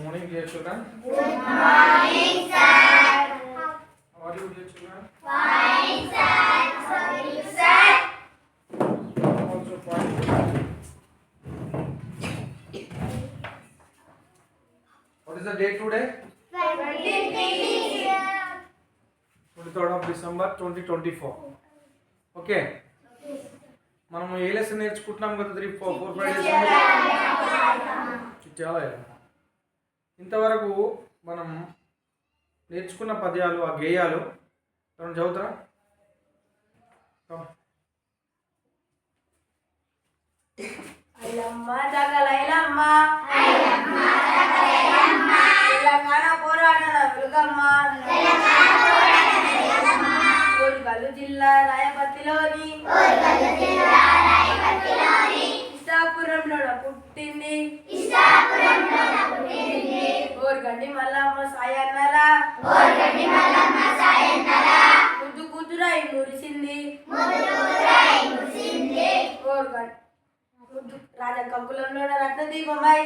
Morning, dear children. Good morning, sir. How are you, dear children? Fine, sir. How are you, sir? I'm also fine. What is the date today? 23rd of December 2024. Okay. మనము ఏ lesson నేర్చుకుంటున్నాం కదా 4-5 days Chityal ఇంతవరకు మనం నేర్చుకున్న పద్యాలు ఆ గేయాలు మనం చదువుతారా ఐలమ్మ జగలైలమ్మ తెలంగాణ పోరాటల వెలుగమ్మ కోరికలు జిల్లా రాయపర్తిలోని ఇష్టాపురంలో పుట్టింది ఓర్గండి మల్లమ్మ సాయన్నల ముద్దు కూతురై మురిసింది ఓర్గండి రాజకంకులంలో రత్నదీపమై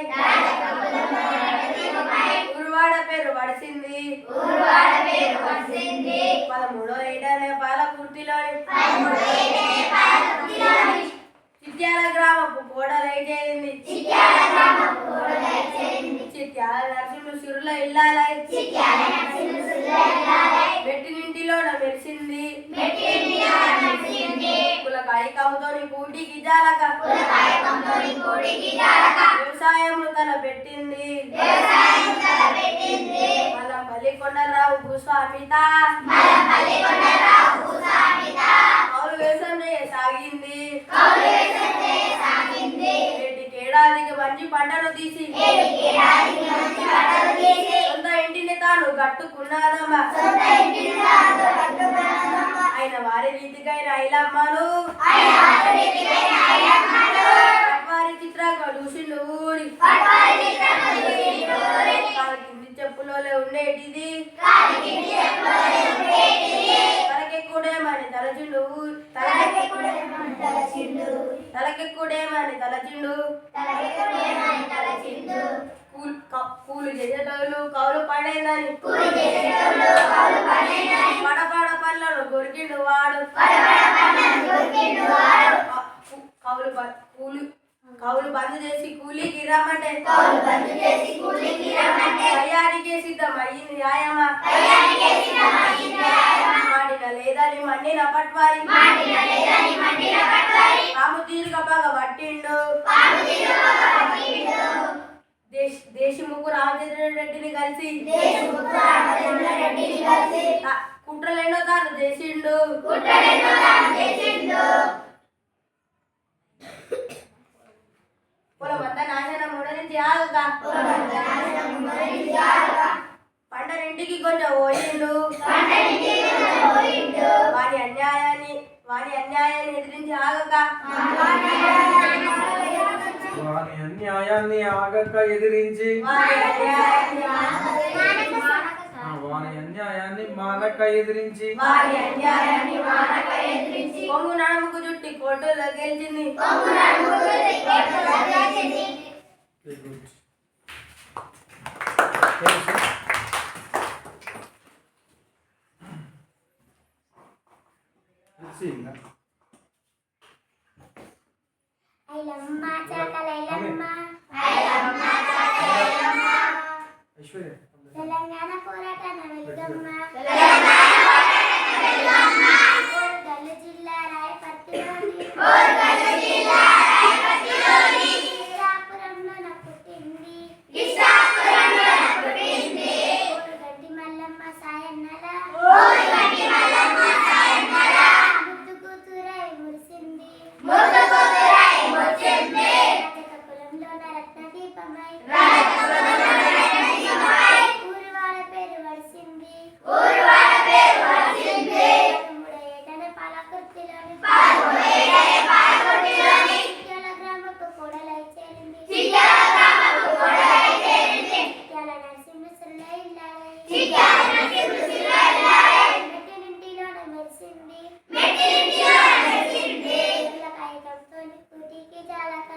ఊరువాడ పేరు వడిసింది 13వ ఏటనే పాలకుర్తిలో చిట్యాల గ్రామపు కోడలైచేయింది చిట్యాల నరసింహ సిరుల ఇల్లాలై మెట్టినింటిలోన మెరిసింది కులకాయ కముతోని కూటికి జాలక వ్యవసాయం తల పెట్టింది మల్లంపల్లి కొండరావు భూస్వామిత కౌలు వ్యవసాయం సాగింది ఏడాదికి మంచి పంటను తీసి సొంత ఇంటిని తాను కట్టుకున్నాదమ్మా ఆయన వారి రీతికైన ఐలమ్మను వారి చిత్రంగా చూసిండు ఊరి కింది చెప్పులో ఉండేటిది తలకెక్కుడేమని తలచిండు తలకెక్కుడేమని తలచిండు కూలు చేసేటోళ్ళు కౌలు పడేందని పడపడ పళ్ళను కొరికిండు వాడు కౌలు బంద్ చేసి కూలీకి రమ్మంటే కయ్యానికే సిద్ధం అయ్యింది న్యాయమా మాడిన లేదని మండిన పట్వారి పాము తీరుగా బాగా పట్టిండు దేశముఖు రామచంద్ర రెడ్డిని కలిసి కుట్రలేనో తాను చేసిండు పొలమంతా నాశనం నుంచి ఆగక పంటనింటికి కొంచెం పోయిండు వారి అన్యాయాన్ని ఎదిరించి ఆగక వాని అన్యాయాన్ని ఆగక ఎదిరించి వాని అన్యాయాన్ని మానక ఎదిరించి కొంగు నడుముకు చుట్టి కోర్టులో గెలిచింది ఐలమ్మ చకలైలమ్మ తెలంగాణ పోరాటన వెలుగమ్మ ఓర్గల్లు జిల్లా రాయపర్తిలోని ఇష్టాపురంలోన పుట్టింది ఓర్గంటి మల్లమ్మ సాయన్నల ముద్దు కూతురై మురిసింది రాజకకులంలోన రత్నదీపమై ఊరువాడ పేరు వడిసింది 13వ ఏటనే పాలకుర్తిలోని చిట్యాల గ్రామపు కోడలై చేరింది చిట్యాల నరసింహ సిరుల ఇల్లాలై మెట్టినింటిలోన మెరిసింది కులకాయ కంతోని కూటికి జాలక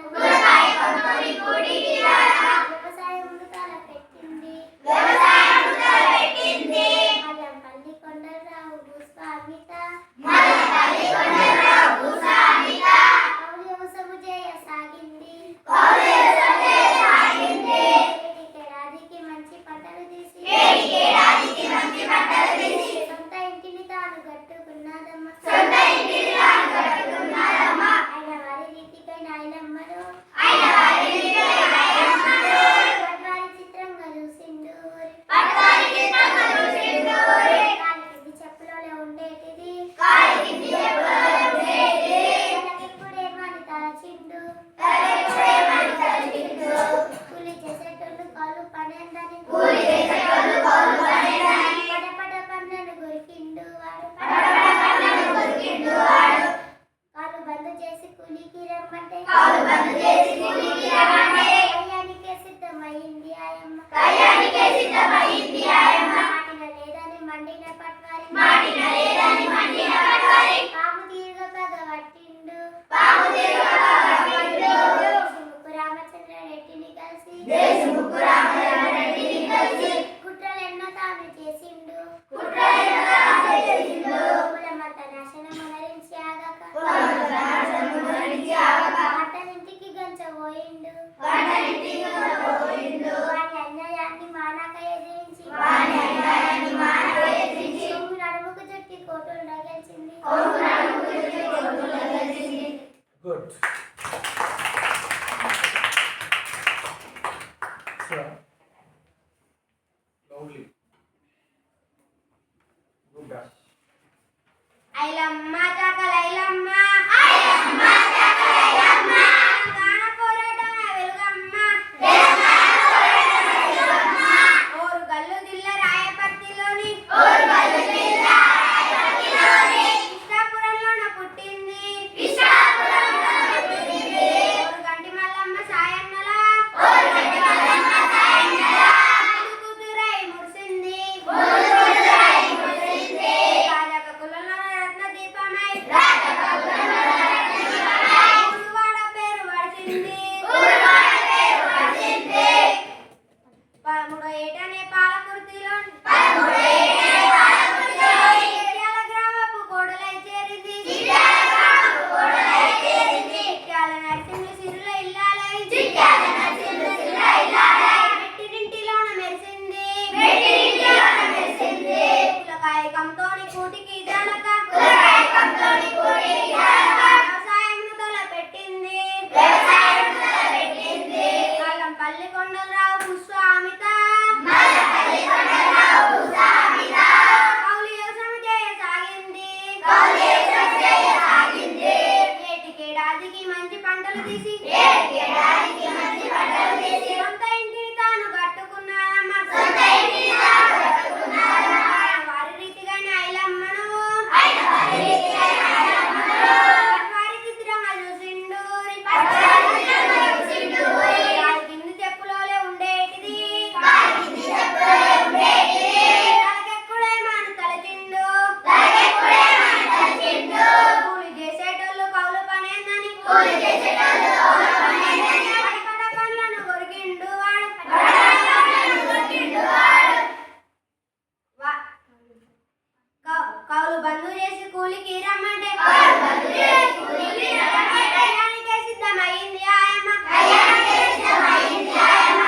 ఆయమ్మను పట్వారి చిత్రంగా చూసిండు కాలి కింది చెప్పులోనే ఉండేటిది తనకిప్పుడేమని తలచిండు కూలి చేసేటోళ్ళు కాళ్ళు పనేందని పటపట పన్నెను కొరికిండు వాడు కాళ్ళు బంద్ చేసి కూలికి రమ్మంటే కయ్యానికే సిద్ధమైంది ఆయమ్మ మాటిన లేదని మండిన పట్వారి పాము తీరుగా పగబట్టిండు ముక్కు రామచంద్ర రెడ్డిని కలిసి కుట్రలెన్నో తాను చేసిండు కులమత నాశనం అనరించి ఆగాక అతనింటికి గంచ పోయిండు వాని అన్యాయాన్ని మానక ఎదిరించి కొంగు నడుముకు చుట్టి కోటలు గెలిచింది good. Lovely. Good. Ailamma చకలైలమ్మ Telangana పోరాటమే వెలుగమ్మ ఓరు గల్లు దిల్ల రాయపర్తిలోని కృష్ణాపురంలోన పుట్టింది ఓరు గంటి మల్లమ్మ సాయన్నల కూతురై మురిసింది రాజక కులంలోన రత్న దీపమై ఊరువాడ పేరు వడిసింది 13వ ఏటనే పాలకుర్తిలో చిట్యాల గ్రామపు కోడలై చేరింది చిట్యాల నరసింహులు సిరుల ఇల్లాలై మెట్టినింటిలోన మెరిసింది పులకాయ కంతోని కూటికి జనక వ్యవసాయమును తలపెట్టింది మల్లంపల్లి కొండలరావు భూస్వామిత కౌలు వ్యవసాయం చేయసాగింది ఏటికేడాదికి మంచి పంటలు తీసి సొంత ఇంటిని తాను కట్టుకున్నాదమ్మ వారి రీతిగానే ఐలమ్మను పట్వారి చిత్రంగా చూసిండు కాలి కింది చెప్పులోనే ఉండేటిది తలకెక్కుడేమని తలచిండు కూలి చేసేటోళ్ళు కౌలు పనేందని పటపట పండ్లను కొరికిండు వాడు కౌలు బంధు చేసి కూలికి రమ్మంటే కయ్యానికే సిద్ధమైంది ఆయమ్మ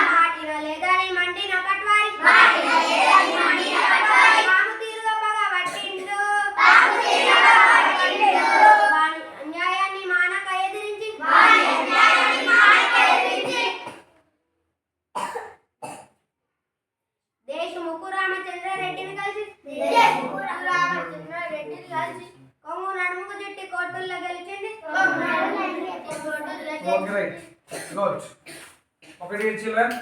మాటిన లేదని మండిన పట్వారి పాము తీరుగా పగబట్టిండు వాని అన్యాయాన్ని మానక ఎదిరించి దేశముఖు రామచంద్రారెడ్డిని కలిసి కొంగు నడుముకు చుట్టి కోర్టుల్లో గెలిచింది ఓకే రైట్. గుడ్. ఒకటి చిల్డ్రన్.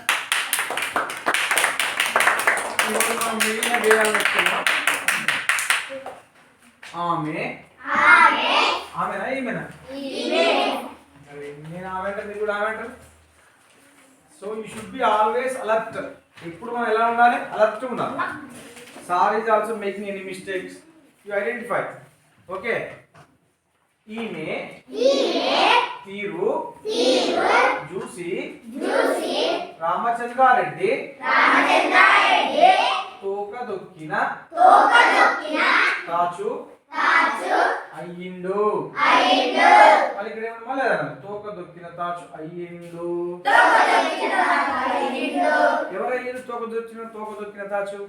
ఈరోజు మనం మిగిలిన వేయాలని చెప్తున్నాం. ఆమెనా ఈమెనా? నేను ఆమె అంటే మీరు కూడా ఆమె అంటారు. So you should be always alert. ఇప్పుడు మనం ఎలా ఉండాలి? అలర్ట్ ఉండాలి. Sir is also making any mistakes you identify. Okay. ఈమె తీరు చూసి రామచంద్రారెడ్డి తోక దొక్కిన తాచు అయ్యిండు. మళ్ళీ ఇక్కడ ఏమన్నా లేదన్న తోక దొక్కిన తాచు అయ్యిండు. ఎవరయ్యిండు? తోక దొక్కిన తాచు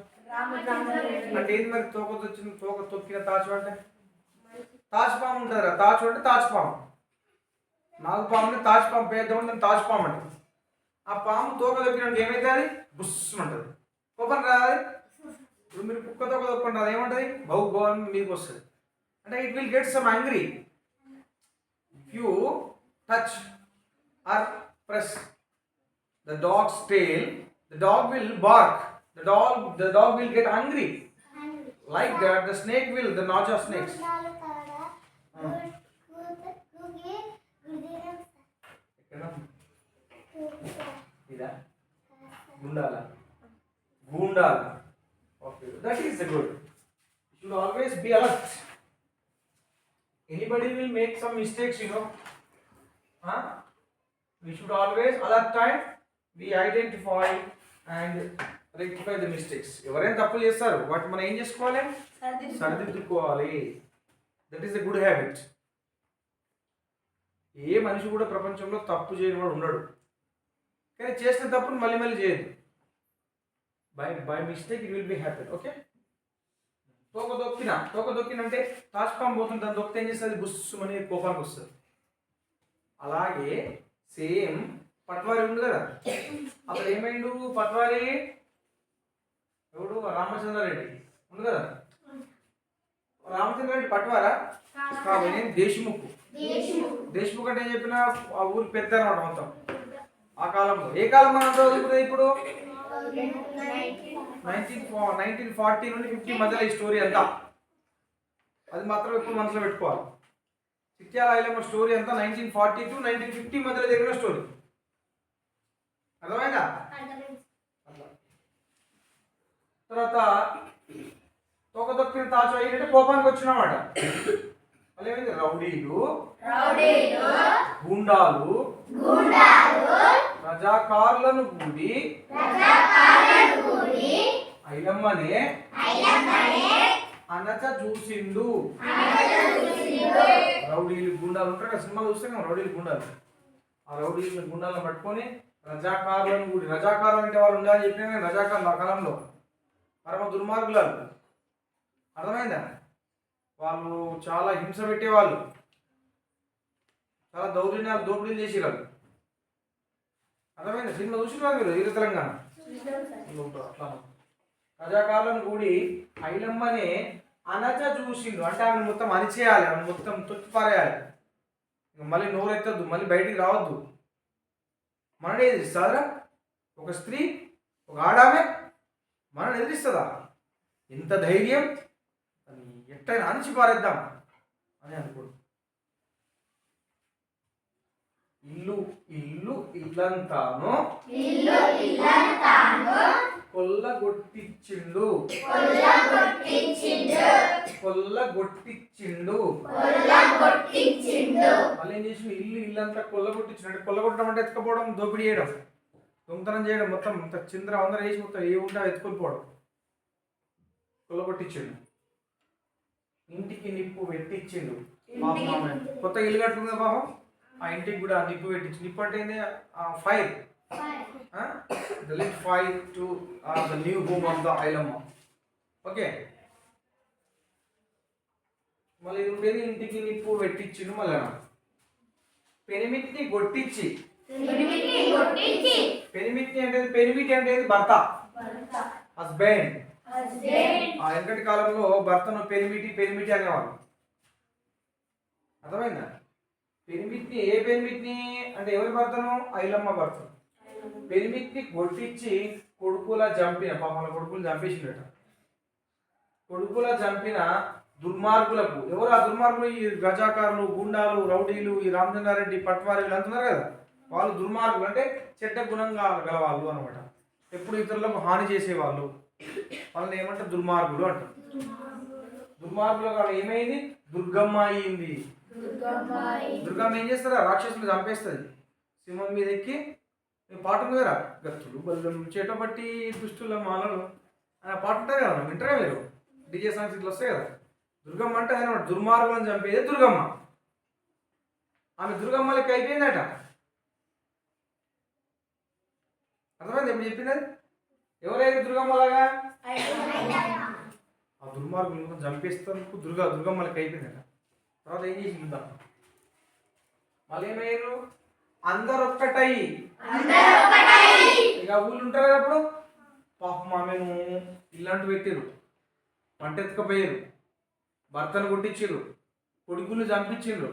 అంటే ఏంది మరి? తోక తొక్కిన తాచు అంటే తాచుపాము ఉంటారా? తాచు అంటే తాచుపాము. నాగుపాముని తాజ్పాము పేద్దాం దాన్ని తాజ్పాము అంటారు. ఆ పాము తోక దొక్కినాక ఏమవుతుంది? బుస్సు అంటుంది. కోపం రాదు. ఇప్పుడు మీరు కుక్క తోక దొక్కుంటారు, అది ఏమంటుంది? బహు భవన్ మీకు వస్తుంది. అంటే it will get some angry. If you touch are press the dog's tail, the dog will bark. The dog will get angry. Like that, the snake will, the nausea snakes. Ida? Gundala. Gundala. Okay, that is good. You should always be alert. Anybody will make some mistakes, you know. Huh? We should always alert time. We identify and rectify the mistakes. ఎవరైనా తప్పులు చేస్తారు వాటి మనం ఏం చేసుకోవాలి? సరిదిద్దుకోవాలి. That is a good habit. ఏ మనిషి కూడా ప్రపంచంలో తప్పు చేయని వాడు ఉండడు. కానీ చేసిన తప్పును మళ్ళీ మళ్ళీ చేయదు. By mistake it will be happen. Okay. తోక దొక్కిన అంటే తాజ్పాము పోతుంది, దాన్ని దొక్కితే ఏం చేస్తుంది? బుస్సు అనే కోపానికి వస్తుంది. అలాగే సేమ్ పట్వారి ఉంది కదా, అక్కడ ఏమైండు? పట్వారి ఎవడు? రామచంద్రారెడ్డి ఉంది కదా. రామచంద్రారెడ్డి పట్వారా కాదు, నేను దేశముఖ్. దేశముఖ్ అంటే ఏం చెప్పిన? ఆ ఊరి పెద్ద అనమాట మొత్తం ఆ కాలంలో. ఏ కాలం మనం చదువుకునేది ఇప్పుడు? 1940 నుండి 50 మధ్యలో ఈ స్టోరీ అంతా. అది మాత్రం ఇప్పుడు మనసులో పెట్టుకోవాలి. చిట్యాల ఐలమ్మ స్టోరీ అంతా 1940 to 1950 మధ్యలో జరిగిన స్టోరీ. అర్థమైందా? తర్వాత తోక దొక్కిన తాచు అయ్యిందంటే కోపానికి వచ్చినమాట. మళ్ళీ ఏమైంది? రౌడీలు, గుండాలు, రజాకారులను కూడి ఐలమ్మనే అనచ చూసిండు. రౌడీలు గుండాలు ఉంటారు కదా, సినిమాలు చూస్తే కదా రౌడీలు గుండాలు. ఆ రౌడీలు గుండాలను పట్టుకొని రజాకారులను కూడి, రజాకారులు అంటే వాళ్ళు ఉండాలని చెప్పిన రజాకారులు ఆ కాలంలో పరమ దుర్మార్గులు. అర్థమైందా? వాళ్ళు చాలా హింస పెట్టేవాళ్ళు, చాలా దౌర్జన్యాలు దోపిడీలు చేసేవాళ్ళు. అర్థమైందా? సినిమా చూసినా మీరు ఈర తెలంగాణ అట్లా. రజాకారులను కూడి ఐలమ్మనే అనచ చూసిండు అంటే ఆమెను మొత్తం అణిచేయాలి, ఆమెను మొత్తం తొక్కిపారేయాలి. మళ్ళీ నోరెత్తద్దు, మళ్ళీ బయటికి రావద్దు. మనని ఎదిరిస్తుందా ఒక స్త్రీ? ఒక ఆడామె మనని ఎదిరిస్తుందా? ఎంత ధైర్యం! ఎట్టైనా అణిచి పారేద్దాం అని అనుకోడు. ఇల్లు ఇల్లు ఇల్లంతాను కొల్లగొట్టిచ్చిండు. మళ్ళీ ఏం చేసి ఇల్లు ఇల్లంతా కొల్లగొట్టించిండు అంటే కొల్లగొట్టడం అంటే ఎత్తుకపోవడం, దోపిడీ చేయడం, దొంగతనం చేయడం, మొత్తం చింద్ర అందరూ వేసి మొత్తం ఏ ఉంటా ఎత్తుకొని పోవడం. కొల్లగొట్టించిండు. ఇంటికి నిప్పు పెట్టించిండు. కొత్త ఇల్లు కట్టుకుందా పాపం, ఆ ఇంటికి కూడా నిప్పు పెట్టించి. నిప్పు అంటే fire. The lit fire to the new home of the Ailamma. Okay. మళ్ళీ ఇది ఉండేది ఇంటికి నిప్పు పెట్టించిండు. మళ్ళీ పెనిమిటిని కొట్టించి. పెనిమిటి అంటే భర్త, హస్బెండ్. ఆ వెనకటి కాలంలో భర్తను పెనిమిటి అనేవాళ్ళు. అర్థమైందా? పెనిమిటిని ఏ పెనిమిటిని అంటే ఎవరి భర్తను? ఐలమ్మ భర్తను. పెనిమిటిని కొట్టించి కొడుకులా చంపిన పాపల కొడుకులు చంపేసిండట. కొడుకులా చంపిన దుర్మార్గులకు ఎవరు? ఆ దుర్మార్గులు ఈ రజాకారులు, గుండాలు, రౌడీలు, ఈ రామచంద్రారెడ్డి, పట్వారి వీళ్ళు అంటున్నారు కదా, వాళ్ళు దుర్మార్గులు అంటే చెడ్డ గుణంగా గలవాళ్ళు అనమాట. ఎప్పుడు ఇతరులకు హాని చేసేవాళ్ళు, వాళ్ళని ఏమంటారు? దుర్మార్గులు అంటారు. దుర్మార్గులు వాళ్ళు ఏమైంది? దుర్గమ్మ అయింది. దుర్గమ్మ ఏం చేస్తారా? రాక్షసులు చంపేస్తుంది. సింహం మీద ఎక్కి పాట ఉంది కదా, గత్తులు బల్లం చేటబట్టి దుష్టుల మాలలు అనే పాట ఉంటుంది కదా, వింటారా మీరు? డిజే సాంగ్స్ ఇట్లా వస్తాయి కదా. దుర్గమ్మ అంటే ఆయన దుర్మార్గులను చంపేది దుర్గమ్మ. ఆమె దుర్గమ్మ లెక్క అయిపోయిందట. అర్థమైంది ఎప్పుడు చెప్పింది? ఎవరైతే దుర్గమ్మలాగా ఆ దుర్మార్గులను చంపేస్తానికి దుర్గమ్మ లెక్క అయిపోయిందట. తర్వాత ఏం చేసిందా? మళ్ళీ ఏమయ్యారు? అందరు ఒక్కటై. ఇక ఊళ్ళు ఉంటారు కదా అప్పుడు, పాపం ఆమెను ఇల్లంటూ పెట్టారు, వంట ఎత్తుకపోయారు, భర్తను కొట్టించారు, కొడుకులు చంపించిండ్రు.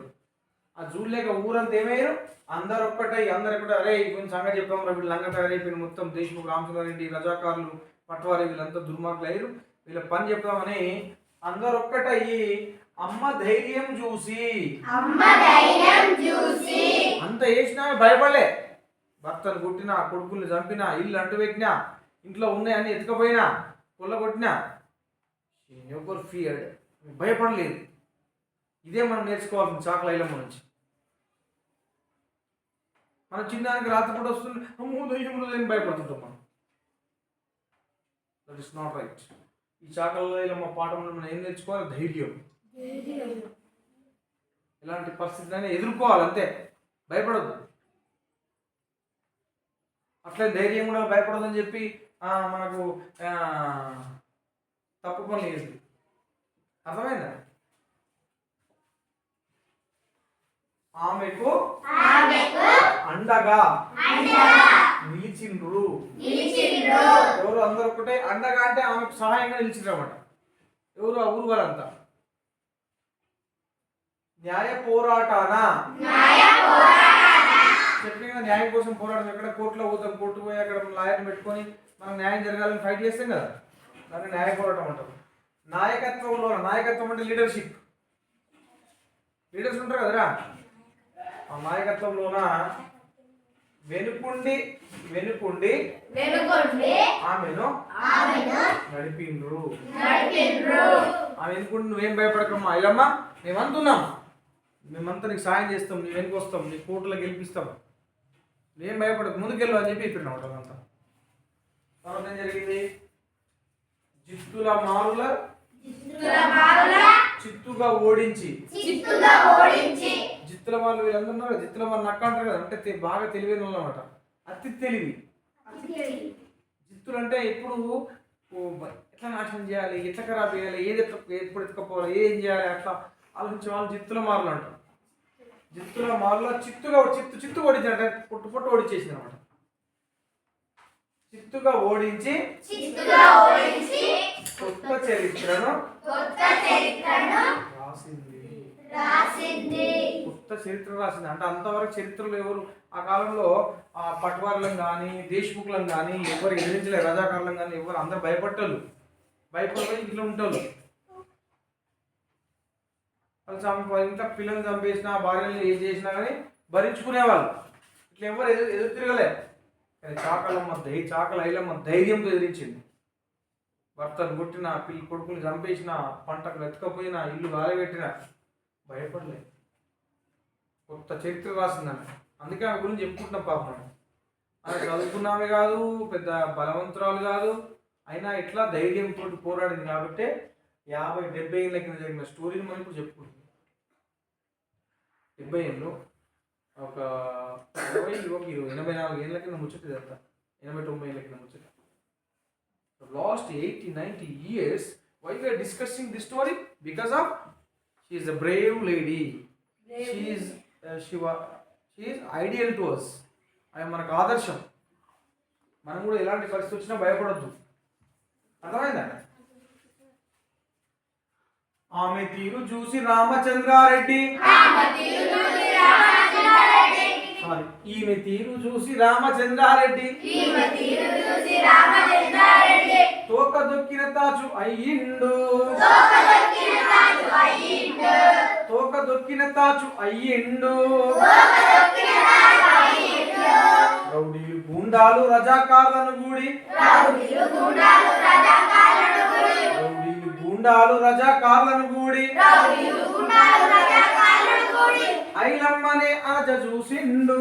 ఆ చూడలేక ఊరంతా ఏమయ్యారు? అందరు ఒక్కటై. అందరు ఎక్కడ అరే కొంచెం సంగతి చెప్తాం రా, వీళ్ళు లంగా తయారైపోయిన మొత్తం దేశముఖ్ రామచంద్రారెడ్డి రజాకారులు పట్వారి వీళ్ళంతా దుర్మార్గులు అయ్యారు, వీళ్ళ పని చెప్తామని అందరు ఒక్కటయ్యి అమ్మ ధైర్యం చూసి అంత వేసినా భయపడలే. భర్తను కొట్టినా, కొడుకుల్ని చంపినా, ఇల్లు అంటు పెట్టినా, ఇంట్లో ఉన్నాయని ఎత్తుకపోయినా, కొల్లగొట్టినా, ఎవరు ఫియర్డ్, భయపడలేదు. ఇదే మనం నేర్చుకోవాల్సిన చాకల ఐలమ్మ నుంచి. మనం చిన్నానికి రాత్రిపూట వస్తుంది, అమ్మో దయ్యంలో లేని భయపడుతుంటాం మనం. That is not right. ఈ చాకల ఐలమ్మ పాఠంలో మనం ఏం నేర్చుకోవాలి? ధైర్యం. ఇలాంటి పరిస్థితులైనా ఎదుర్కోవాలి, అంతే, భయపడద్దు. అట్లే ధైర్యం కూడా భయపడదని చెప్పి మనకు తప్పు పని లేదు. అర్థమైందా? ఆమెకు అండగా నిలిచిండ్రు. ఎవరు? అందరు ఒకటే అండగా అంటే ఆమెకు సహాయంగా నిలిచిండ్రు అన్నమాట. ఎవరు? ఆ ఊరు వారంతా. న్యాయ పోరాటాన చెప్పిన కదా, న్యాయం కోసం పోరాటం. ఎక్కడ కోర్టులో పోతాం, కోర్టు పోయి అక్కడ లాయర్ని పెట్టుకొని మనం న్యాయం జరగాలని ఫైట్ చేస్తాం కదా, దాన్ని న్యాయ పోరాటం అంటారు. నాయకత్వంలో, నాయకత్వం అంటే లీడర్షిప్, లీడర్స్ ఉంటారు కదరా, ఆ నాయకత్వంలోన వెనుకుండి ఆమెను నడిపిండ్రు. ఆమె వెనుకుండి నువ్వేం భయపడకమ్మా ఐలమ్మ, మేమంతున్నాం, మేమంతా నీకు సాయం చేస్తాం, నీ వెనుక వస్తాం, నీ కోర్టులో గెలిపిస్తాం, నువ్వేం భయపడకు, ముందుకెళ్ళు అని చెప్పి చెప్పినాం అంతా. తర్వాత ఏం జరిగింది? జిత్తుల మారుల చిత్తుగా ఓడించి. జిత్తుల వాళ్ళు వీళ్ళందరూ ఉన్నారు, జిత్తుల వాళ్ళు నక్క అంటారు కదా, అంటే బాగా తెలివైన వాళ్ళు అనమాట, అతి తెలివి. జిత్తులు అంటే ఎప్పుడు ఎట్లా నాశనం చేయాలి, ఎట్లా ఖరాబ్ చేయాలి, ఏది ఎప్పుడు ఎత్తుకపోవాలి, ఏం చేయాలి, అట్లా ఆలోచించే వాళ్ళు జిత్తుల మారులు అంటారు. జిత్తుల మారులో చిత్తు ఓడించి అంటే పొట్టు ఓడించేసింది అనమాట. చిత్తుగా ఓడించి కొత్త చరిత్రను రాసింది. కొత్త చరిత్ర రాసింది అంటే అంతవరకు చరిత్రలో ఎవరు ఆ కాలంలో ఆ పట్వార్లను కానీ దేశముఖులను కానీ ఎవరు ఎదిరించలేరు, రజాకారులను కానీ ఎవరు, అందరు భయపడతారు, భయపడిపోయి ఇంట్లో ఉంటారు. వాళ్ళు ఇంకా పిల్లల్ని చంపేసినా, భార్యలను ఏం చేసినా కానీ భరించుకునేవాళ్ళు. ఇట్లా ఎవరు ఎదురు తిరగలే. కానీ చాకల ఐలమ్మ ధైర్యంతో ఎదిరించింది. భర్తను కొట్టిన, కొడుకుని చంపేసిన, పంటకు వెతకపోయినా, ఇల్లు గాలిపెట్టినా భయపడలే. కొత్త చరిత్ర రాసిందని అందుకే ఆమె గురించి చెప్పుకుంటున్నాం. పాపం ఆమె చదువుకున్నామే కాదు, పెద్ద బలవంతురాలు కాదు, అయినా ఇట్లా ధైర్యంతో పోరాడింది కాబట్టి 50-70 ఏళ్ళ కింద జరిగిన స్టోరీని మనం ఇప్పుడు చెప్పుకుంటున్నాం. 70 ఏళ్ళు ఒక 84 ఏళ్ళ కింద ముచ్చట, ఇదంతా 80-90 ఏళ్ళ కింద ముచ్చట. Last 80-90 years, why we are discussing this story? Because of she is a brave lady. She is ideal to us. ఆమె మనకు ఆదర్శం. మనం కూడా ఎలాంటి పరిస్థితి వచ్చినా భయపడొద్దు. అర్థమైందా? ఆమె తీరు చూసి రామచంద్రారెడ్డి, ఈమె తీరు చూసి రామచంద్రారెడ్డి తోక దొక్కిన తాచు అయ్యిండు, తోక దొక్కిన తాచు అయ్యిండు. రౌడీలు గూండాలు రజాకార్లను గూడి, రౌడీలు గూండాలు రజాకార్లను గూడి ఐలమ్మనే అనజ చూసిండు,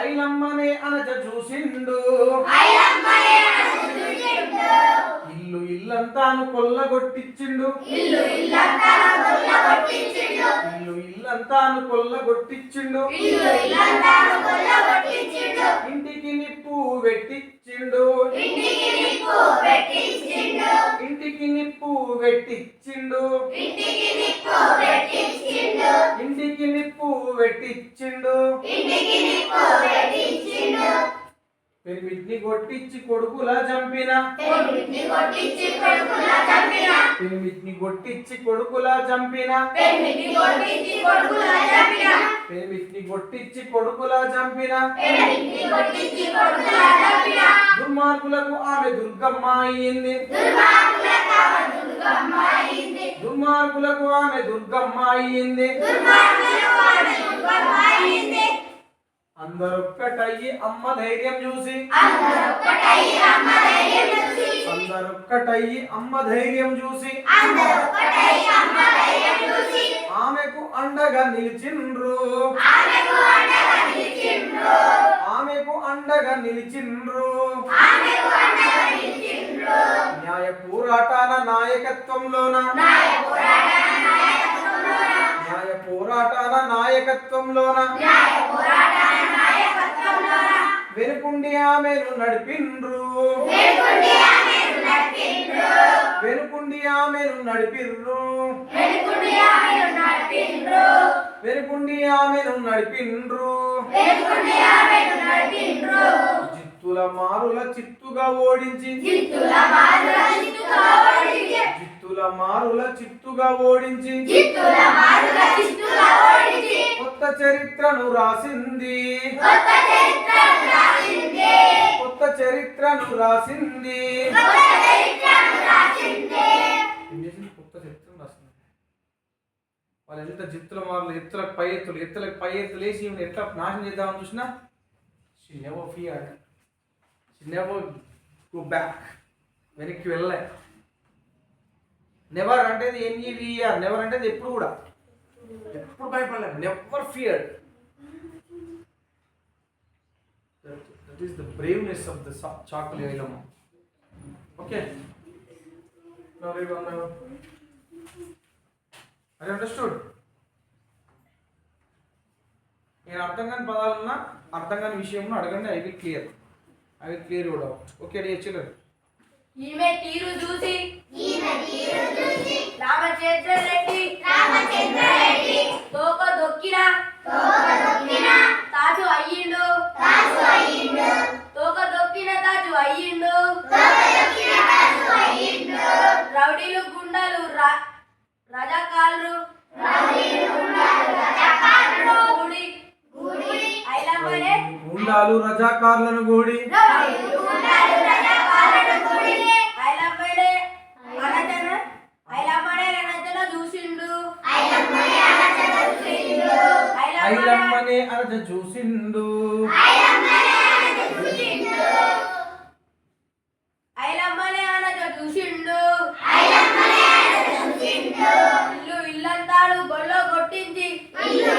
ఐలమ్మనే అనజ చూసిండు. ఇల్లు ఇల్లంతాను కొల్లగొట్టించిండు, ఇల్లు ఇల్లంతాను ఇల్లంతాను కొల్లగొట్టిచ్చిండు ఇంటికి నిప్పు పెట్టిచ్చిండు ఇంటికి నిప్పు పెట్టిచ్చిండు ఇంటికి నిప్పు పెట్టిచ్చిండు పెనిమిటిని కొట్టించి కొడుకులా చంపిన పెనిమిటిని కొట్టించి కొడుకులా చంపిన పెనిమిటిని కొట్టించి కొడుకులా చంపిన దుర్మార్గులకు ఆమె దుర్గమ్మ అయింది దుర్మార్గులకు ఆమె దుర్గమ్మ అయింది అందరొక్కటయ్యి అమ్మ ధైర్యం చూసి అందరొక్కటయ్యి అమ్మ ధైర్యం చూసి ఆమెకు అండగా నిలిచిండ్రు ఆమెకు అండగా నిలిచిండ్రు న్యాయ పోరాటాల నాయకత్వంలోన న్యాయ పోరాటాల నాయకత్వంలోన వెనుకుండి ఆమెను నడిపిండ్రు వెనుకుండి ఆమెను నడిపిర్రు వెనుకుండి ఆమెను నడిపిండ్రు జిత్తుల మారుల చిత్తుగా ఓడించి జిత్తుల మారుల చిత్తుగా ఓడించి కొత్త చరిత్రను రాసింది కొత్త చరిత్రను రాసింది కొత్త చరిత్రను రాసింది వాళ్ళు ఎంత జిత్తుల మారులు ఎత్తులకు పై ఎత్తులు వేసి ఈమెను ఎట్లా నాశనం చేద్దామని చూసినా she never feared, she never go back, వెనక్కి వెళ్ళలే. నెవర్ అంటే NEVER, నెవర్ అంటే ఎప్పుడు కూడా ఎప్పుడు భయపడలేదు, never feared. That is the braveness of the Chakali Ailamma. Okay, now read on. I understood. నేను అర్థం కాని పదాలున్నా అర్థం కాని విషయం అడగండి, I will clear your doubt. Okay dear children. ఈమె తీరు చూసి రామచంద్ర రెడ్డి తోక దొక్కిన తాజు అయ్యిండు తోక దొక్కిన తాజు అయ్యిండు. రౌడీలు గుండాలు రజాకాళ్ళు ఐలమ్మనే గుండాలు రజాకార్లను గూడి ఐలమ్మనే అరజ చూసిండు. ఐలమ్మనే అనజ చూసిండు. ఇల్లు ఇల్లంతాను గొల్లో కొట్టించి ఇల్లు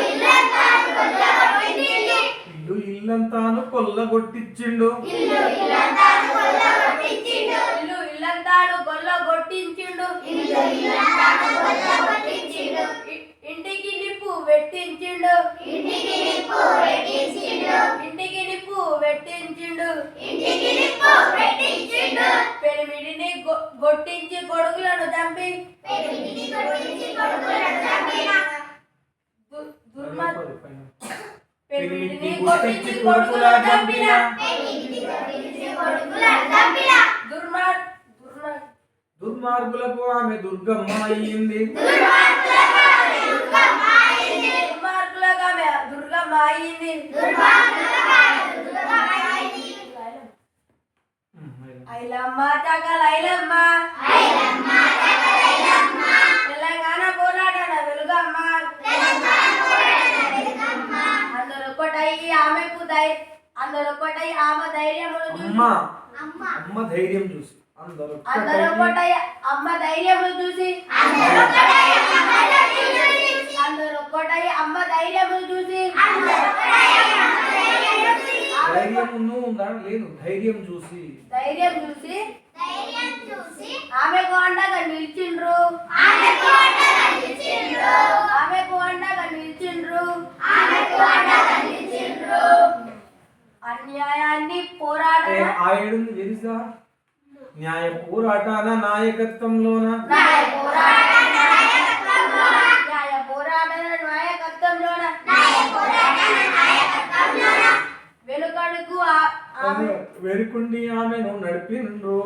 ఇల్లంతాను కొల్లగొట్టించిండు. ఇల్లు ఇల్లంతాను గొల్లో కొట్టించిండు. ఇంటికి నిప్పు పెట్టించిండు. ఇంటికి నిప్పు పెట్టించిండు. పెరిమిడిని కొట్టించి కొడుకులను చంపి పెరిమిడిని కొట్టించి కొడుకులను చంపిన దుర్మార్గులకు ఆమె దుర్గమ్మ అయ్యింది. దుర్మార్గులకు ఆమె దుర్గమ్మ అయ్యింది. ఐలమ్మ చకల ఐలమ్మ తెలంగాణ పోరాటాల వెలుగమ్మ. అందరూ ఒకటయ్యి ఆమెకు అందరూ ఒకటయ్యి ఆమె ధైర్యమును చూసి అమ్మ ధైర్యం చూసి అందరూ ఒకటయ్యి అమ్మ ధైర్యమును చూసి అందరూ ఒకటయ్యి అమ్మ ధైర్యమును చూసి ధైర్యమును లేదు ధైర్యం చూసి ఆమెకు అండగా నిలిచిండ్రు. ఏడుంది వెరిసా న్యాయ పోరాటాన నాయకత్వంలోన న్యాయ పోరాటన నాయకత్వంలోన వెనుకడుగు వెనుకుండి ఆమెను నడిపిండ్రు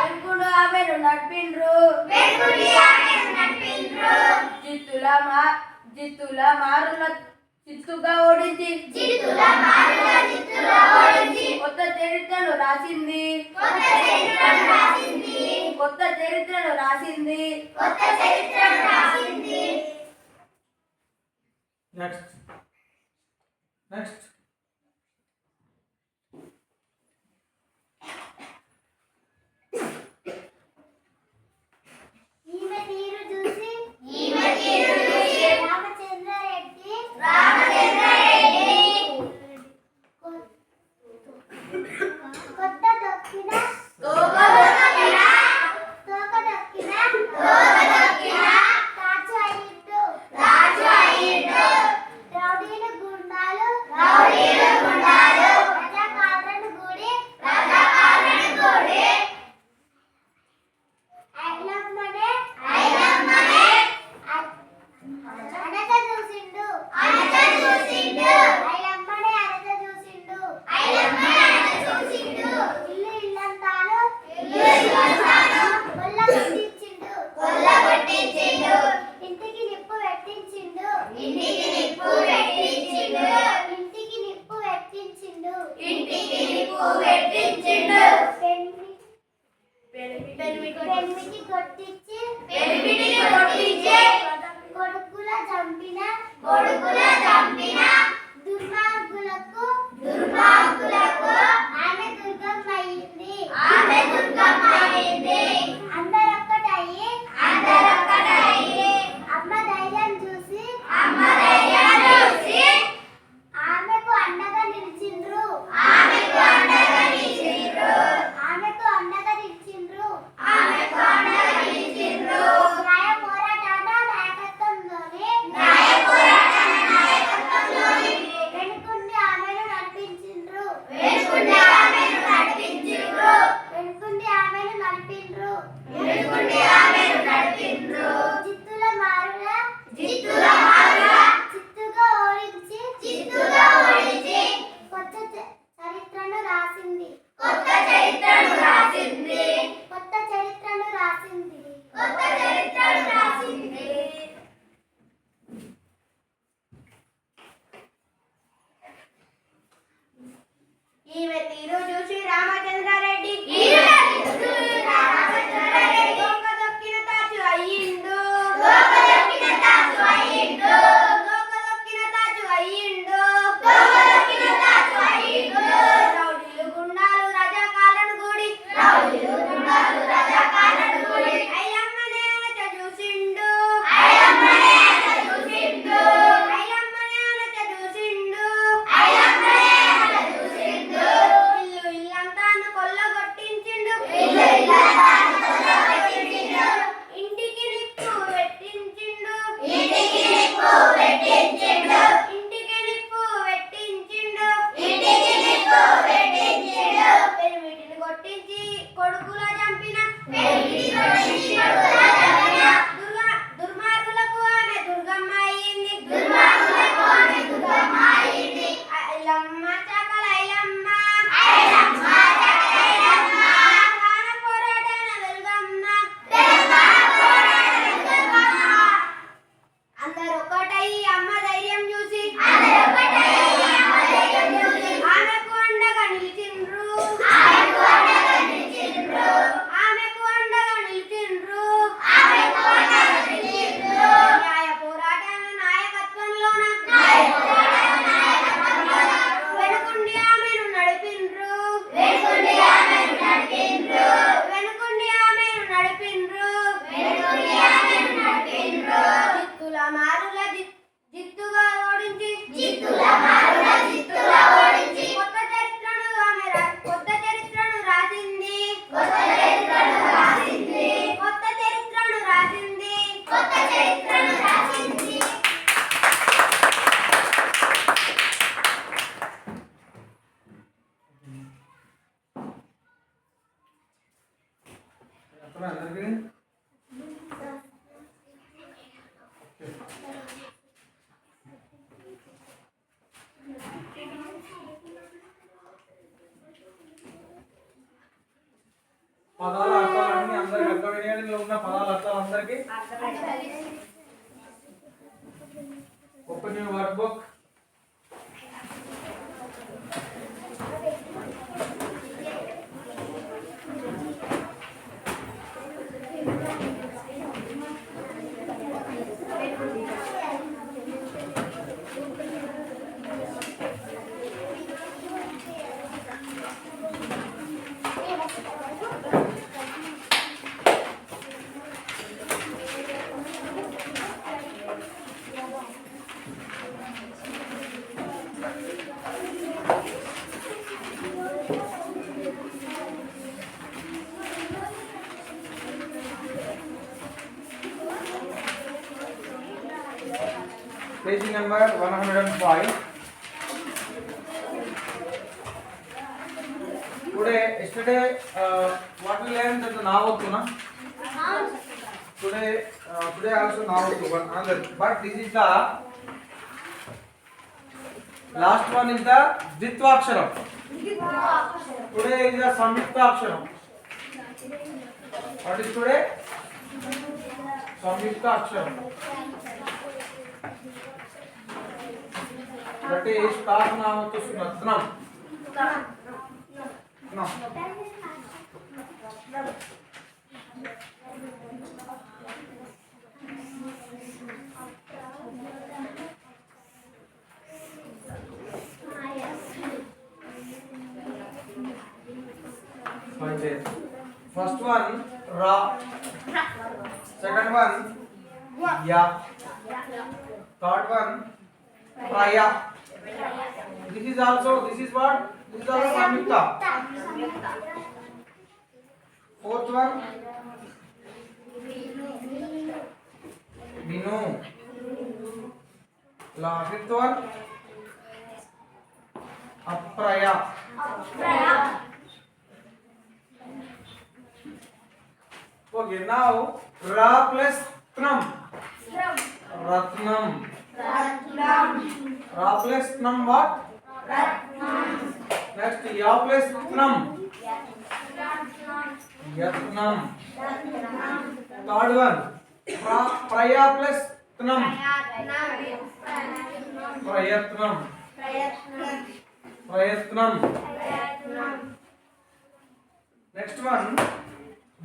వెనుకుడు ఆమెను నడిపిండ్రు జిత్తుల మారుల చిత్తుగా ఓడించి కొత్త చరిత్రను రాసింది కొత్త చరిత్రను రాసింది నెక్స్ట్ నెక్స్ట్ ఈమె తీరు చూసి రామచంద్రారెడ్డి కొత్త దొక్కిన తోక దొక్కిన తాచు అయ్యిండు రౌడీలు గుండాలు పదాల అర్థాలన్నీ అందరికి అర్థమైనాయి. ఇందులో ఉన్న పదాల అర్థాలు అందరికి open your work book. Page number 105. Yesterday, what we learned that the Navattuna. Today also Navattuna another. But this is the last one is the Ditvaksharam. Today is the Samyuktaksharam. What is today? Samyuktaksharam. That is start now to Sunatnam. No. First one Ra. Second one Ya. Third one Praya. This is what? This is also Samyukta. Fourth one Vinu. Fifth one Apraya. Okay, now Ra plus Tnam. Ratnam. Ra plus Tnam what? Next Ya plus Tnam. Yatnam. Third one Praya plus Tnam. Prayatnam. Next one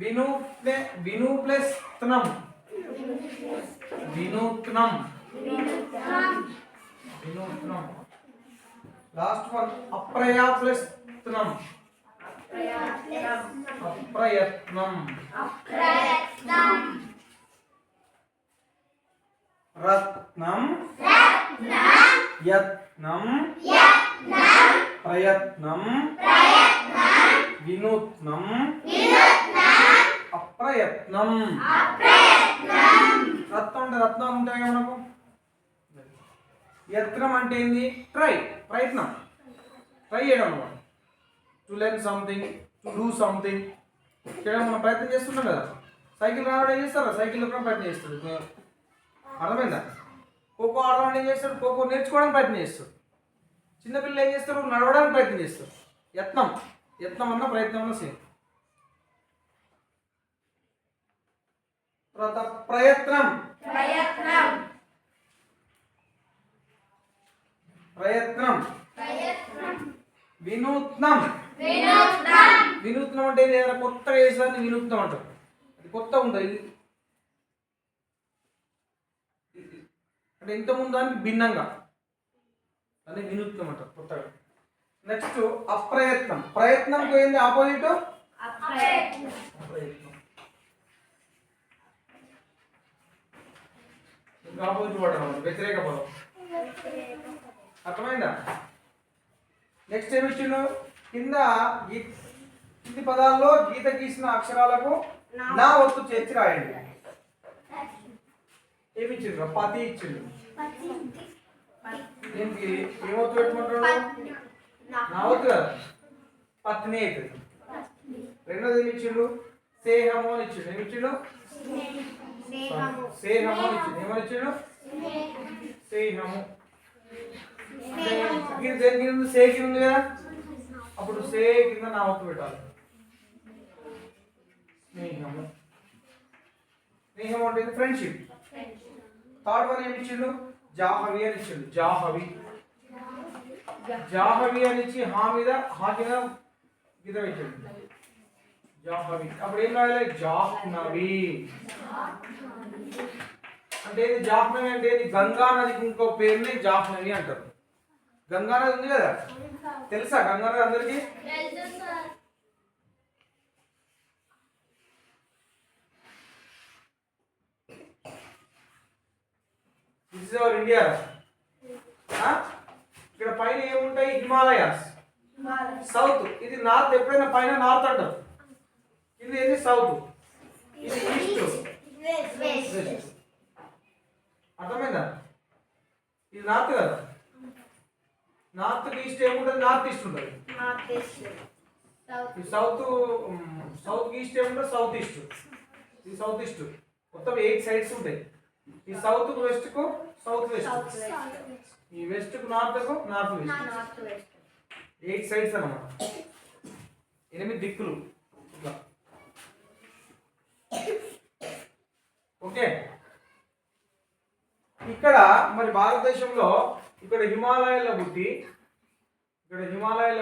Vinu plus Tnam. Vinutnam. Last one Apraya plus Tnam. Aprayatnam. Ratnam. Yatnam. Prayatnam. Vinutnam. Aprayatnam. రత్నం ఉంటాయి కదా మనకు. యత్నం అంటే ఏంది? ప్రయత్నం, try చేయడం అన్నమాట. To learn something, to do something చేయడం మనం ప్రయత్నం చేస్తున్నాం కదా. సైకిల్ రావడం ఏం చేస్తారా? సైకిల్ ఎక్కడం ప్రయత్నం చేస్తాడు. అర్థమైందా? ఖోఖో ఆడడం ఏం చేస్తాడు? ఖోఖో నేర్చుకోవడానికి ప్రయత్నం చేస్తాడు. చిన్నపిల్లలు ఏం చేస్తారు? నడవడానికి ప్రయత్నం చేస్తారు. యత్నం అన్న ప్రయత్నం అన్న సేమ్. తర్వాత ప్రయత్నం. వినూత్నం అంటే ఏదైనా కొత్తగా చేసేదాన్ని వినూత్నం అంటారు. అది కొత్త ఉంటుంది అంటే ఇంతకుముందు దానికి భిన్నంగా, అది వినూత్నం అంటారు, కొత్తగా. నెక్స్ట్ ప్రయత్నంకి ఏంది ఆపోజిట్? ఆపోజిట్ పడడం, వ్యతిరేక పదం. అర్థమైందా? నెక్స్ట్ ఏమి ఇచ్చిండు? కింద పదాల్లో గీత గీసిన అక్షరాలకు నా ఒత్తు చేర్చి రాయండి. ఏమి ఇచ్చిండ్రు? పతి ఇచ్చిండు. దీనికి ఏమొత్తు పెట్టుకుంటాడు? నా ఒత్తు కదా, పత్ని అవుతుంది. రెండోది ఏమి ఇచ్చిండు? సేహము అని ఇచ్చిండు. ఏమి ఇచ్చిండు? సేహము అని ఇచ్చిండు. ఏమని ఇచ్చిండు? సేహము. సే కింద ఉంది కదా, అప్పుడు సే కింద నా ఒత్తు పెట్టాలి. స్నేహము. స్నేహం అంటే ఫ్రెండ్షిప్. థర్డ్ వన్ ఏమి ఇచ్చిండు? జాహవి అని ఇచ్చిండు. జాహవి జాహవి అని ఇచ్చి హా మీద హా కింద గీత పెట్టిండు. జాహవి. అప్పుడు ఏం రాయాలి? జాహ్నవి. అంటే ఇది జాహ్నవి అంటే ఇది గంగా నదికి ఇంకో పేరుని జాహ్నవి అంటారు. గంగా నది ఉంది కదా, తెలుసా గంగా నది అందరికి? This is our India. ఇక్కడ పైన ఏముంటాయి? హిమాలయాస్. సౌత్. ఇది నార్త్. ఎప్పుడైనా పైన నార్త్ అంటారు, ఇది ఏది? సౌత్. ఇది ఈస్ట్. వెస్ట్. అర్థమైందా? ఇది నార్త్ కదా. నార్త్ ఈస్ట్ ఏముంటుంది? నార్త్ ఈస్ట్ ఉంటుంది. సౌత్ సౌత్ ఈస్ట్ ఏముంటుంది? South east. ఇది సౌత్ ఈస్ట్. మొత్తం 8 సైడ్స్ ఉంటాయి. ఈ సౌత్ కు వెస్ట్ కు సౌత్ వెస్ట్, ఈ వెస్ట్ కు నార్త్ కు నార్త్ వెస్ట్. 8 సైడ్స్ అన్నమాట. 8 దిక్కులు ఇట్లా. ఓకే. ఇక్కడ మరి భారతదేశంలో ఇక్కడ హిమాలయాల్లో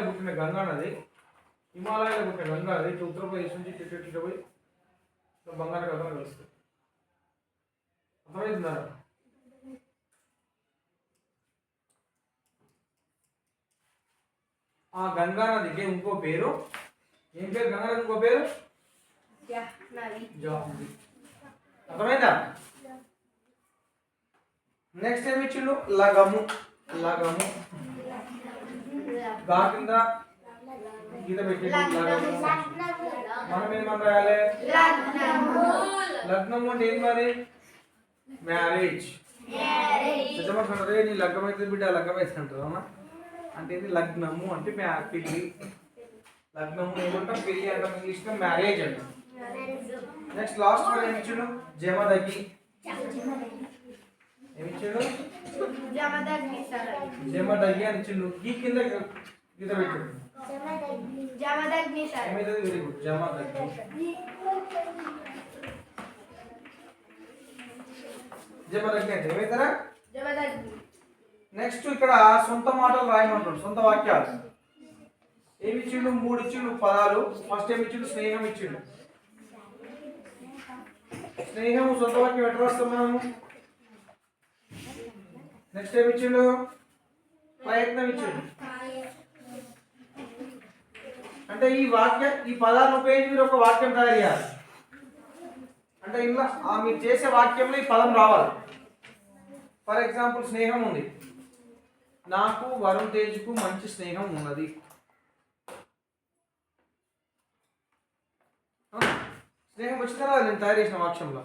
పుట్టిన గంగా నది, హిమాలయాల్లో పుట్టిన గంగా నది ఇటు ఉత్తరప్రదేశ్ నుంచి ఇటు పోయి బంగాళాఖాతంలో కలుస్తుంది. అర్థమవుతుందా? ఆ గంగా నదికి ఇంకో పేరు ఏం పేరు? గంగా నది ఇంకో పేరు జాహ్నవి. అర్థమైందా? నెక్స్ట్ ఏమి ఇచ్చిండు? లగము. లగము గా కింద గీత పెట్టి లగము. మనం ఏమని రాయాలి? లగ్నము అంటే ఏం మరి? మ్యారేజ్. నిజమంటారే నీ లగ్గం అయితే బిడ్డ లగ్గం అయితే అంటారు అమ్మా. అంటే ఇది లగ్నము అంటే పెళ్లి. లగ్నము ఏమంటాం? పెళ్లి అంటాం. ఇంగ్లీష్ లో మ్యారేజ్ అంటాం. నెక్స్ట్ లాస్ట్ వన్ ఏమి ఇచ్చిండు? జమదగ్గి. ఏమి ఇచ్చిండు? జమదగ్గి అని ఇచ్చిండు. ఈ కింద గీత పెట్టిండు. ఏమైతుంది? Very good. జమదగ్గి. జమదగ్గి అంటే ఏమైతారా? నెక్స్ట్ ఇక్కడ సొంత మాటలు రాయమంటాడు. సొంత వాక్యాలు ఏమి ఇచ్చిండు? 3 ఇచ్చిండు పదాలు. ఫస్ట్ ఏమి ఇచ్చిండు? స్నేహం ఇచ్చిండు. స్నేహం సొంత వాక్యం ఎట్లా రాస్తాం మనము? నెక్స్ట్ ఏమి ఇచ్చిండు? ప్రయత్నం ఇచ్చిండు. అంటే ఈ పదాలను ఉపయోగించి మీరు ఒక వాక్యం తయారు చేయాలి. అంటే ఇలా మీరు చేసే వాక్యంలో ఈ పదం రావాలి. ఫర్ ఎగ్జాంపుల్ స్నేహం ఉంది. నాకు వరుణ్ తేజ్కు మంచి స్నేహం ఉన్నది. స్నేహం వచ్చిన తర్వాత నేను తయారు చేసిన వాక్యంలో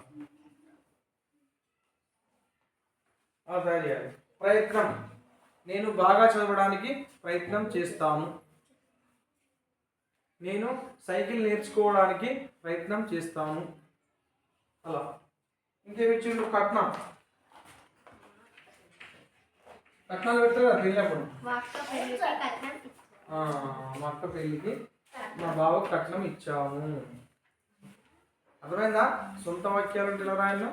తయారు చేయాలి. ప్రయత్నం. నేను బాగా చదవడానికి ప్రయత్నం చేస్తాను. నేను సైకిల్ నేర్చుకోవడానికి ప్రయత్నం చేస్తాను. అలా. ఇంకేమి ఇచ్చిండు? కట్నం. కట్నాలు పెడతారు కదా పెళ్ళినప్పుడు. మా అక్క పెళ్ళికి మా బావకు కట్నం ఇచ్చాము. అర్థమైందా? సొంత వాక్యాలు అంటే ఎలా రాయను?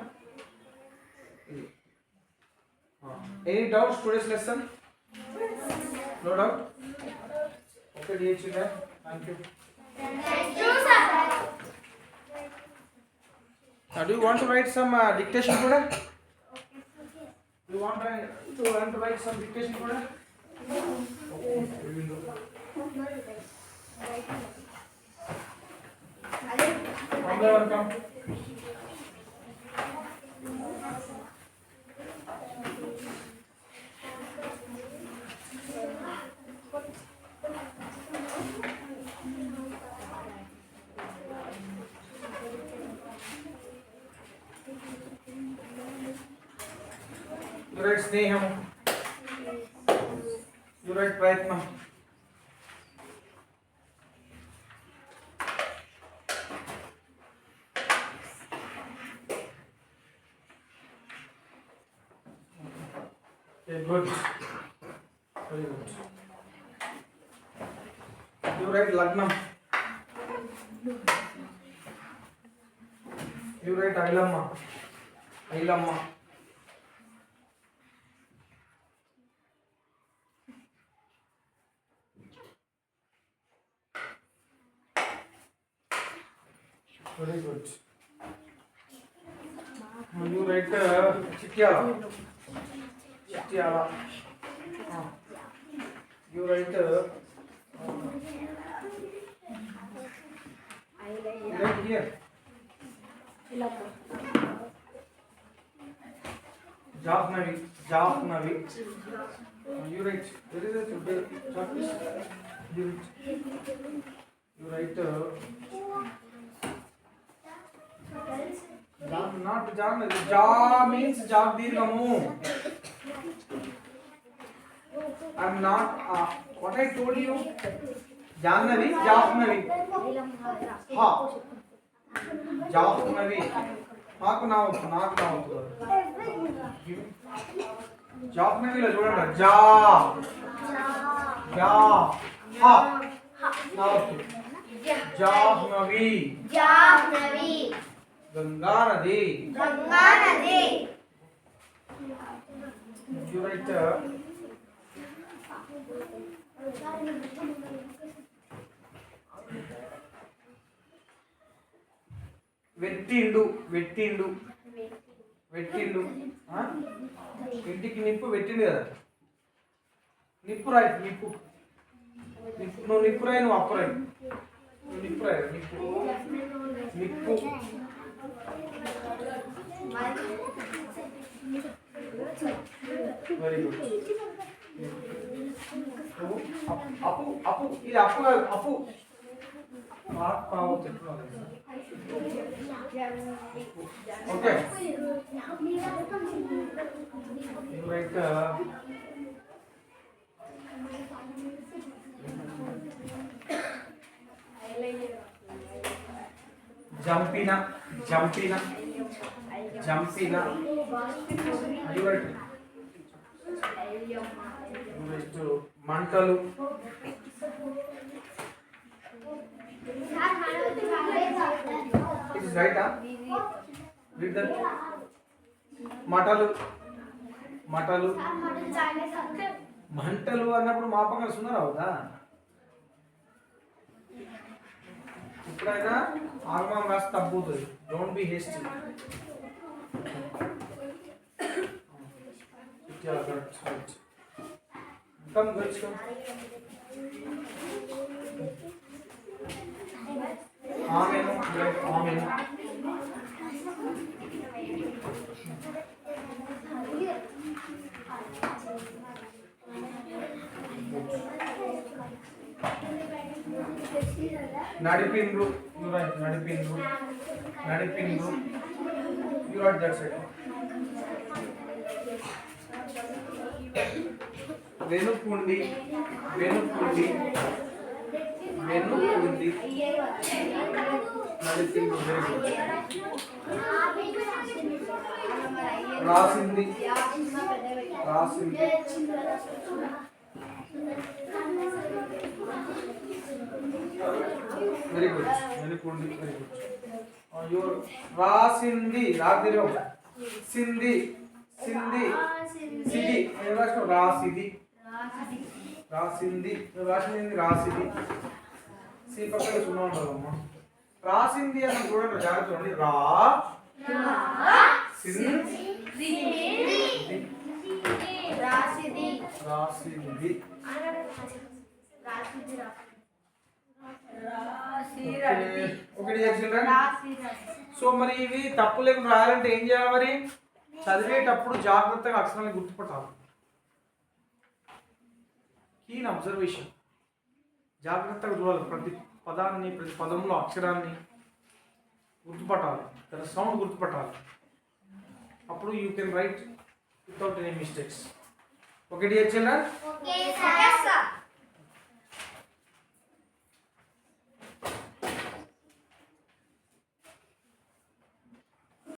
Any doubts today's lesson? No doubt? Okay dear children, thank you. Do you want to write some dictation today? Do you want to write some dictation today? Okay, we will do. Welcome. You write sneham. You write prayatnam. Okay, good. Very good. You write lagnam. You write Ailamma. Ailamma. Very good. You write Chityala. Chityala. You write right here. Jaffnavi. Jaffnavi. You write. Where is it? You write. Not Jan. Ja means Jagdirgamu. I'm not. What I told you. Jannavi. Jaffnavi. Ha. Jaffnavi. నాకు నా జాఫ్నవిలో చూడండి జా జా హా నా జాహ్నవి జాహ్నవి గంగా నది గంగా నది you write వెట్టిండు వెట్టిండు వెట్టిండు ఇంటికి నిప్పు పెట్టిండు కదా నిప్పు రాయి నిప్పు నిప్పు నువ్వు నిప్పు రాయి నువ్వు అప్పు రాయి నువ్వు నిప్పు రాయి నిప్పు నిప్పు వెరీ గుడ్ అప్పు అప్పు ఇది అప్పు కాదు అప్పు పావు చెప్తున్నాను ఓకే రైట్ జంపిన జంపిన జంపిన మంటలు It is right, huh? Read that. మటలు మటలు మంటలు అన్నప్పుడు మా పక్కన సున్నారు అవుదా ఇప్పుడైనా ఆగమం రాసి తప్పుతుంది don't be hasty come girls come ఆమెను ఆమెను నడిపిండ్రు నడిపిండ్రు నడిపిండ్రు యు రాట్ దట్ సైడ్ వెనుకుండి వెనుకుండి వెనుకుండి నడిపిండ్రు రాసింది రాసింది వెరీ గుడ్ వెనుకుండి వెరీ గుడ్ రాసింది రాదిలో సింది సింది సిది రాసిది రాసింది రాసింది రాసిది సి పక్కన సున్నా ఉండదమ్మా రాసింది అని చూడండి జాగ్రత్త చూడండి రా రాసింది రాసింది ఒకటి సో మరి ఇవి తప్పు లేకుండా రాయాలంటే ఏం చేయాలి మరి చదివేటప్పుడు జాగ్రత్తగా అక్షరాన్ని గుర్తుపట్టాలి కీన్ అబ్జర్వేషన్ జాగ్రత్తగా చూడాలి ప్రతి పదాన్ని ప్రతి పదంలో అక్షరాన్ని గుర్తుపట్టాలి దాని సౌండ్ గుర్తుపట్టాలి అప్పుడు you can write without any mistakes okay dear children okay sir